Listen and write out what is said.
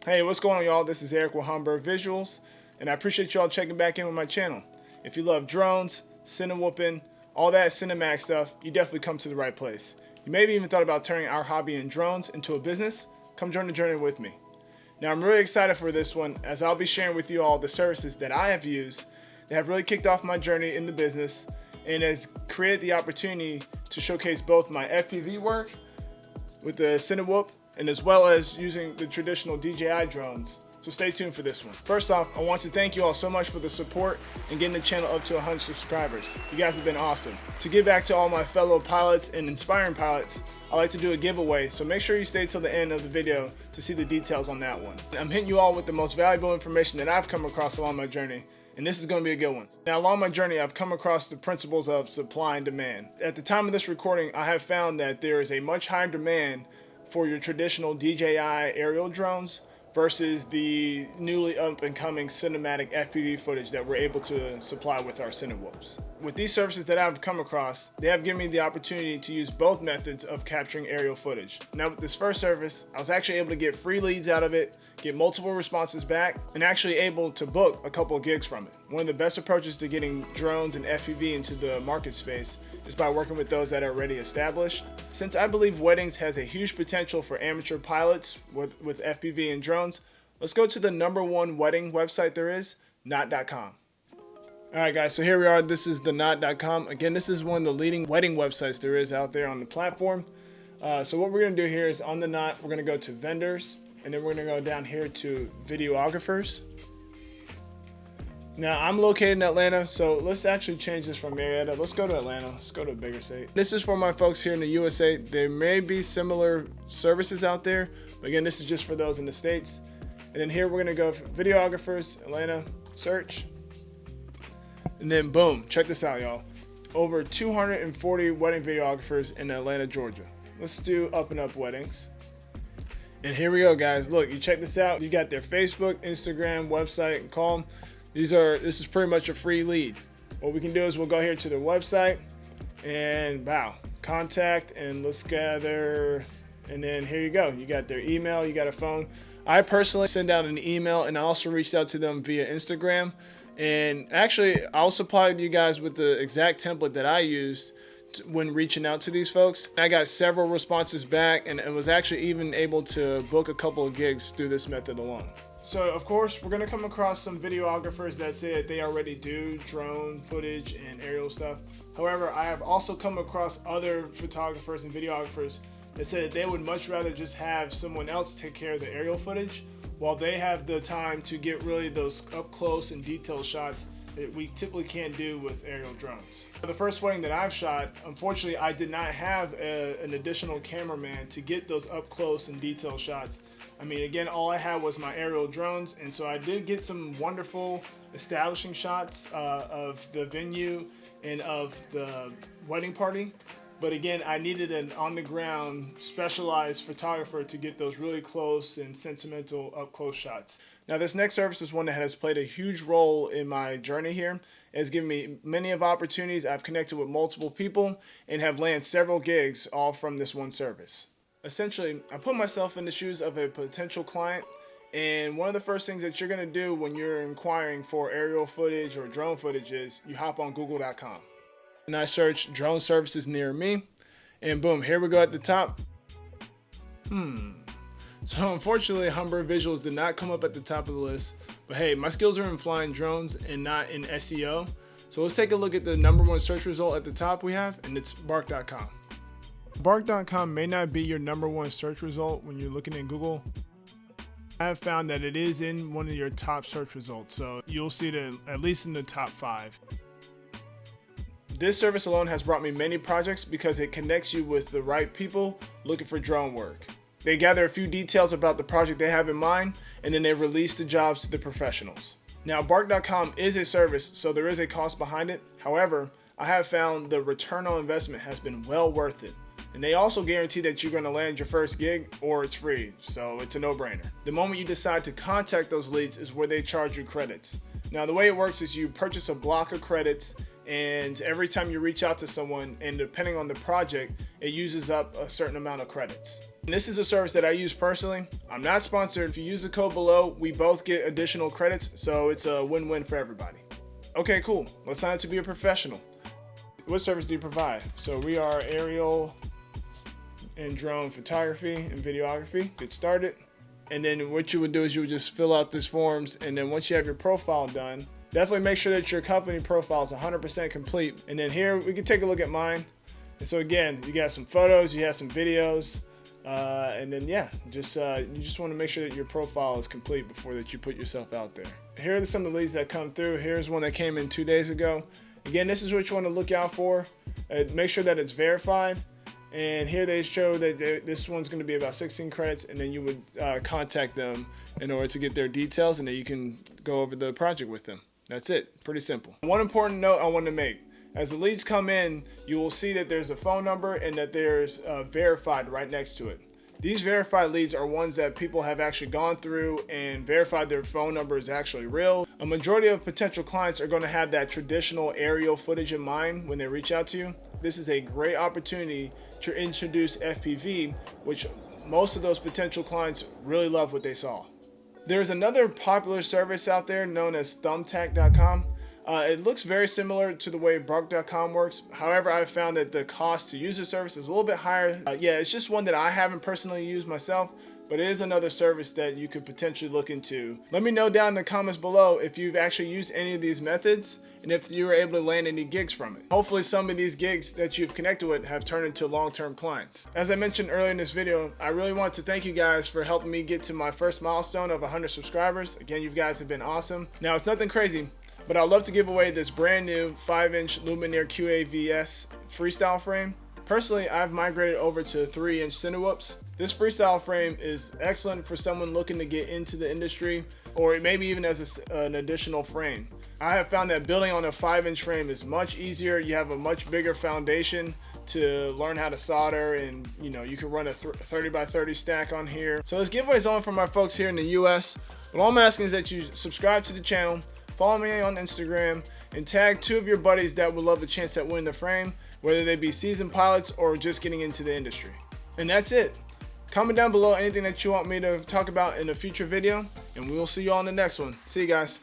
Hey, what's going on, y'all? This is Eric with humbirdvisuals, and I appreciate y'all checking back in with my channel. If you love drones, Cinewhooping, all that cinematic stuff, you definitely come to the right place. You maybe even thought about turning our hobby in drones into a business? Come join the journey with me. Now, I'm really excited for this one, as I'll be sharing with you all the services that I have used that have really kicked off my journey in the business and has created the opportunity to showcase both my FPV work with the Cinewhoop and as well as using the traditional DJI drones. So stay tuned for this one. First off, I want to thank you all so much for the support and getting the channel up to 100 subscribers. You guys have been awesome. To give back to all my fellow pilots and inspiring pilots, I like to do a giveaway, so make sure you stay till the end of the video to see the details on that one. I'm hitting you all with the most valuable information that I've come across along my journey, and this is going to be a good one. Now, along my journey, I've come across the principles of supply and demand. At the time of this recording, I have found that there is a much higher demand for your traditional DJI aerial drones versus the newly up and coming cinematic FPV footage that we're able to supply with our Cinewhoops. With these services that I've come across, they have given me the opportunity to use both methods of capturing aerial footage. Now, with this first service, I was actually able to get free leads out of it, get multiple responses back, and actually able to book a couple of gigs from it. One of the best approaches to getting drones and FPV into the market space is by working with those that are already established. Since I believe weddings has a huge potential for amateur pilots with FPV and drones, let's go to the #1 wedding website there is, knot.com. Alright guys, so here we are. This is the knot.com. Again, this is one of the leading wedding websites there is out there on the platform. So what we're going to do here is on the knot, we're going to go to vendors, and then we're going to go down here to videographers. Now, I'm located in Atlanta, so let's actually change this from Marietta. Let's go to Atlanta. Let's go to a bigger state. This is for my folks here in the USA. There may be similar services out there, but again, this is just for those in the States. And then here we're gonna go for videographers, Atlanta, search. And then boom, check this out, y'all. Over 240 wedding videographers in Atlanta, Georgia. Let's do up and up weddings. And here we go, guys. Look, you check this out. You got their Facebook, Instagram, website, and call them. This is pretty much a free lead. What we can do is we'll go here to their website and wow, contact, and let's gather. And then here you go. You got their email, you got a phone. I personally send out an email, and I also reached out to them via Instagram. And actually, I'll supply you guys with the exact template that I used when reaching out to these folks. I got several responses back, and was actually even able to book a couple of gigs through this method alone. So of course, we're gonna come across some videographers that say that they already do drone footage and aerial stuff. However, I have also come across other photographers and videographers that said that they would much rather just have someone else take care of the aerial footage while they have the time to get really those up close and detailed shots that we typically can't do with aerial drones. For the first wedding that I've shot, unfortunately, I did not have an additional cameraman to get those up close and detailed shots. I mean, again, all I had was my aerial drones, and so I did get some wonderful establishing shots of the venue and of the wedding party. But again, I needed an on-the-ground specialized photographer to get those really close and sentimental up-close shots. Now, this next service is one that has played a huge role in my journey here. It has given me many of opportunities. I've connected with multiple people and have landed several gigs all from this one service. Essentially, I put myself in the shoes of a potential client, and one of the first things that you're going to do when you're inquiring for aerial footage or drone footage is you hop on google.com. And I search drone services near me, and boom, here we go at the top. So unfortunately, humbirdvisuals did not come up at the top of the list, but hey, my skills are in flying drones and not in SEO. So let's take a look at the #1 search result at the top we have, and it's bark.com. Bark.com may not be your #1 search result when you're looking in Google. I have found that it is in one of your top search results, so you'll see it at least in the top 5. This service alone has brought me many projects because it connects you with the right people looking for drone work. They gather a few details about the project they have in mind, and then they release the jobs to the professionals. Now, bark.com is a service, so there is a cost behind it. However, I have found the return on investment has been well worth it. And they also guarantee that you're going to land your first gig or it's free, so it's a no-brainer. The moment you decide to contact those leads is where they charge you credits. Now, the way it works is you purchase a block of credits, and every time you reach out to someone, and depending on the project, it uses up a certain amount of credits. And this is a service that I use personally. I'm not sponsored. If you use the code below, we both get additional credits, so it's a win-win for everybody. Okay, cool. Let's sign up to be a professional. What service do you provide? So we are aerial and drone photography and videography. Get started. And then what you would do is you would just fill out these forms, and then once you have your profile done, definitely make sure that your company profile is 100% complete. And then here we can take a look at mine. And so again, you got some photos, you have some videos, and then yeah, you just want to make sure that your profile is complete before that you put yourself out there. Here are some of the leads that come through. Here's one that came in 2 days ago. Again, this is what you want to look out for. Make sure that it's verified. And here they show that this one's going to be about 16 credits, and then you would contact them in order to get their details, and then you can go over the project with them. That's it. Pretty simple. One important note I want to make. As the leads come in, you will see that there's a phone number and that there's verified right next to it. These verified leads are ones that people have actually gone through and verified their phone number is actually real. A majority of potential clients are going to have that traditional aerial footage in mind when they reach out to you. This is a great opportunity to introduce FPV, which most of those potential clients really love what they saw. There's another popular service out there known as thumbtack.com. It looks very similar to the way Bark.com works. However, I've found that the cost to use the service is a little bit higher. Yeah, it's just one that I haven't personally used myself, but it is another service that you could potentially look into. Let me know down in the comments below if you've actually used any of these methods and if you were able to land any gigs from it. Hopefully some of these gigs that you've connected with have turned into long-term clients. As I mentioned earlier in this video, I really want to thank you guys for helping me get to my first milestone of 100 subscribers. Again, you guys have been awesome. Now, it's nothing crazy, but I'd love to give away this brand new 5-inch Lumineer QAVS freestyle frame. Personally, I've migrated over to 3-inch Cinewhoops. This freestyle frame is excellent for someone looking to get into the industry, or maybe even as an additional frame. I have found that building on a 5-inch frame is much easier. You have a much bigger foundation to learn how to solder, and you can run a 30 by 30 stack on here. So this giveaway is on for my folks here in the US. But all I'm asking is that you subscribe to the channel, follow me on Instagram, and tag 2 of your buddies that would love a chance at winning the frame, whether they be seasoned pilots or just getting into the industry. And that's it. Comment down below anything that you want me to talk about in a future video, and we will see you all in the next one. See you guys.